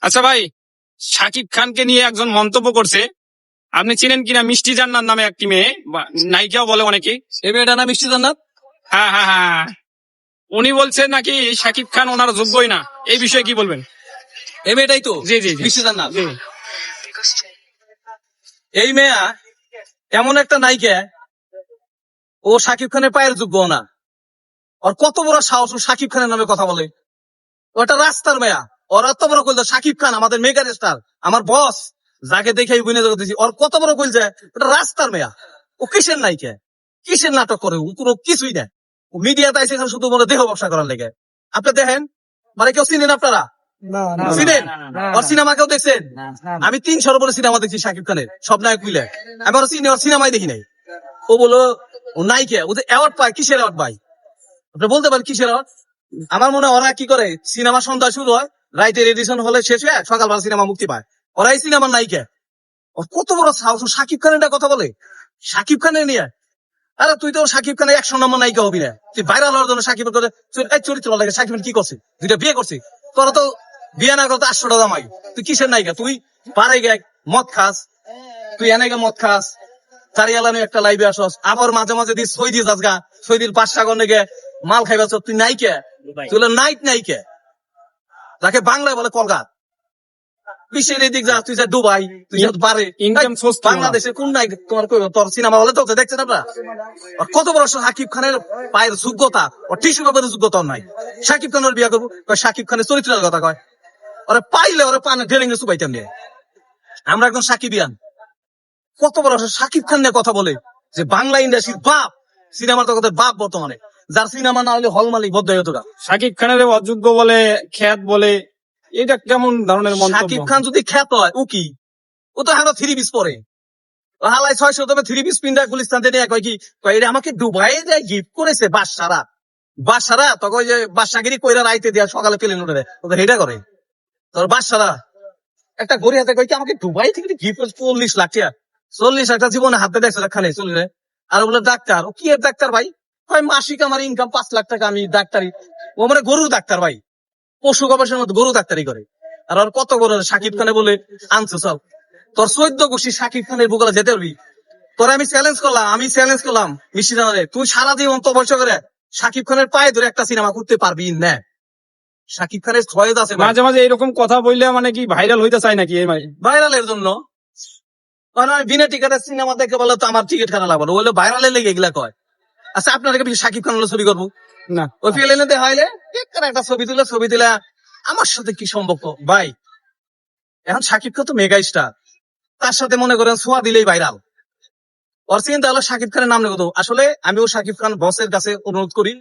আচ্ছা ভাই, শাকিব খানকে নিয়ে একজন মন্তব্য করছে, আপনি চিনেন কিনা, মিষ্টি জান্নাত নামে একটি মেয়ে, বা নায়িকাও বলে অনেকে। এই মেয়েটা না মিষ্টি জান্নাত? হ্যাঁ হ্যাঁ হ্যাঁ, উনি বলছেন নাকি শাকিব খান ওনার যোগ্যই না। এই বিষয়ে কি বলবেন? এই মেয়েটাই তো জি জি জি মিষ্টি জান্নাত। জি। এই মেয়া এমন একটা নায়িকা, ও শাকিব খানের পায়ের যোগ্য না। ওর কত বড় সাহস, ও শাকিব খানের নামে কথা বলে। ওটা রাস্তার মেয়া। ওর এত বড় কইল শাকিব খান আমাদের মেগা স্টার, আমার বস, যাকে দেখে অভিনয় করতেছি, ওর কত বড় কইল। ওটা রাস্তার মেয়া। ও কিসের নায়িকা, কিসের নাটক করে? ও কোনো কিছুই না। ও মিডিয়াতে আইসে এখানে শুধু মনে দেহ ব্যবসা করার লেগে। আপনি দেখেন, মানে কেউ চিনেন আপনারা? চিনেন? ওর সিনেমা কেউ দেখছেন? আমি 300 উপরে সিনেমা দেখছি শাকিব খানের, সব নায়ক মিলে। আমি ওর সিনেমাই দেখি নাই। ও বলো ও নায়িকা, ও যে অ্যাওয়ার্ড পায়, কিসের অ্যাওয়ার্ড পায়? আপনি বলতে পারেন কিসের অ্যাওয়ার্ড? আমার মনে হয় ওরা কি করে, সিনেমা সন্ধ্যা শুরু হয়, রাইতের এডিশন হলে শেষ হয়ে সকালবেলা সিনেমা মুক্তি পায়। ওরাই সিনেমার নায়িকা। ওর কত বড় সাহস, ও শাকিব খানের কথা বলে। শাকিব খানের নিয়ে, আরে তুই তো শাকিব খানের 100 নম্বর নায়িকা হবি না। তুই ভাইরাল হওয়ার জন্য শাকিবের করে চরিত্র লাগে। শাকিব খান কি করছে? 2টা বিয়ে করছে। তোরা তো বিয়ে না করতে 800 টাকা দামাই। তুই কিসের নায়িকা? তুই পারে গে মদ খাস, তুই এনে গে মদ খাস, চারিয়ালানো একটা লাইভে আসস, আবার মাঝে মাঝে দিস সৈদি যাসগা, সৈদির 5 সাগর গে মাল খাইবাস। তুই নায়িকা, তুই হলো নাইট নায়িকা, যাকে বাংলায় বলে কলকাতা। বিশ্বের এদিক যা, তুই যা দুবাই, তুই যা পারে, ইনকাম সোর্স বাংলাদেশে কোন নাই তোমার তোর সিনেমা হলে তো দেখছেন আপনারা? কত বড় শাকিব খানের পায়ের যোগ্যতা, ও টিস্যু পেপারের যোগ্যতা নাই। শাকিব খানের বিয়ে করবো, শাকিব খানের চরিত্রের কথা কয়। ওরা পাইলে ওরা পানে ঢেলেঙ্গে সুবাইতাম নিয়ে। আমরা একজন সাকিবিয়ান, কত বড় শাকিব খান নিয়ে কথা বলে, যে বাংলা ইন্ডাস্ট্রির বাপ, সিনেমার জগতের বাপ বর্তমানে, যার সিনেমা না হলে হল মালিক বদ্ধ হতো। শাকিব খানের অযোগ্য বলে, খ্যাত বলে, এটা কেমন ধরনের মন্তব্য? শাকিব খান যদি খ্যাত হয়, ও কি? ও তো এখন 3 পিস পরে। হালাই 600 তবে 3 পিস পিন্ডা গুলিস্তান থেকে কয় কি, এটা আমাকে দুবাই যায় গিফট করেছে বাদশারা তখন যে বাদশাগিরি কইরা রাইতে দিয়া সকালে প্লেন উঠে দেয়, ওদের হেটা করে। তোর বাদশারা একটা গড়ি হাতে কয় কি আমাকে দুবাই থেকে গিফট করেছে 40 লাখ টাকা। 40 লাখ জীবনে হাতে দেখছে খানে চলে। আর বলে ডাক্তার, ও কি এর ডাক্তার ভাই? হয় মাসিক আমার ইনকাম 5 লাখ টাকা, আমি ডাক্তারি। ও মানে গরুর ডাক্তার ভাই, পশু গবেষণার মতো গরু ডাক্তারি করে। আর ওর কত বড় শাকিব খানে বলে আনছো সব। তোর 14 গোষ্ঠী শাকিব খানের বুকলা যেতে পারবি? তোর আমি চ্যালেঞ্জ করলাম মিষ্টি জানারে, তুই সারা জীবন তো বয়স করে শাকিব খানের পায়ে ধরে একটা সিনেমা করতে পারবি না? শাকিব খানের ছয়েজ আছে মাঝে মাঝে এরকম কথা বললে মানে কি ভাইরাল হইতে চায় নাকি? ভাইরালের জন্য। কারণ আমি বিনা টিকেটের সিনেমা দেখে বলে তো আমার টিকিট কাটা লাগবে, ওগুলো ভাইরালের লেগে এগুলা কয়। আচ্ছা আপনার শাকিব খান হলো ছবি করবো না, ওই ফিল্মে দেখাইলে একটা ছবি তুলে আমার সাথে কি সম্পর্ক ভাই? এখন শাকিব খান তো মেগা স্টার, তার সাথে মনে করেন ছোঁয়া দিলেই ভাইরাল। ওর চিন্তা হলো শাকিব খানের নাম নেবো। আসলে আমিও শাকিব খান বসের কাছে অনুরোধ করি,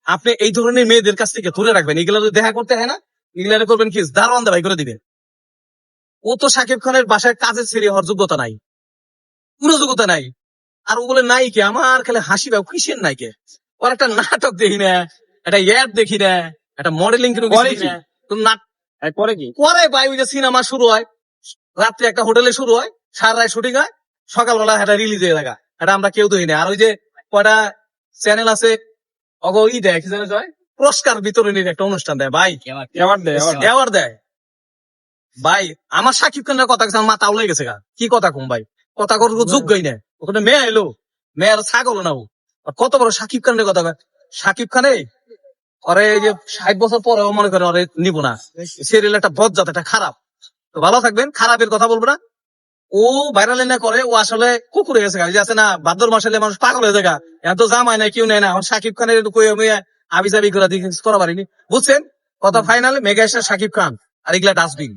আপনি এই ধরনের মেয়েদের কাছ থেকে দূরে রাখবেন। এগুলো যদি দেখা করতে হয় না, এগুলো করবেন কি দারোয়ান দাবাই করে দিবেন। ও তো শাকিব খানের বাসায় কাজের ছেড়ে হওয়ার যোগ্যতা নাই, কোনো যোগ্যতা নাই। আর ওগুলো নাই কে আমার খালি হাসি পায়, কিসের নাই কে? ওর একটা নাটক দেখি না, একটা অ্যাড দেখি না, একটা মডেলিং করে কি করে ভাই। ওই যে সিনেমা শুরু হয় রাত্রে, একটা হোটেলে শুরু হয়, সারা রাত শুটিং হয়, সকালবেলা এটা রিলিজ হয়ে দেখা, এটা আমরা কেউ দেখি না। আর ওই যে কয়টা চ্যানেল আছে অগ ই দেয় কি জানে জয়, পুরস্কার বিতরণীর একটা অনুষ্ঠান দেয় ভাই, অ্যাওয়ার্ড দেয় ভাই। আমার শাকিব খানের কথা আমার মাথা উলে গেছে গা, কি কথা কম ভাই, কথা কর যোগ্যই না। ওখানে মেয়ে এলো, মেয়ের ছাগল না ও। কত বড় শাকিব খানের কথা কয়। শাকিব খানে ওরে এই যে 60 বছর পরেও মনে করে ওরে নিব না, সিরিয়াল একটা বজ্জাত, একটা খারাপ। তো ভালো থাকবেন, খারাপের কথা বলবো না। ও ভাইরাল না করে, ও আসলে কুকুর হয়ে গেছে, আছে না ভাদ্র মাসে মানুষ পাগল হয়ে যায়, এত জামাই না কেউ নেয় না। শাকিব খানের আবি জাবি করে দিকে করা পারিনি, বুঝছেন কথা? ফাইনালে মেগা স্টার শাকিব খান, আর এগুলা ডাস্টবিন।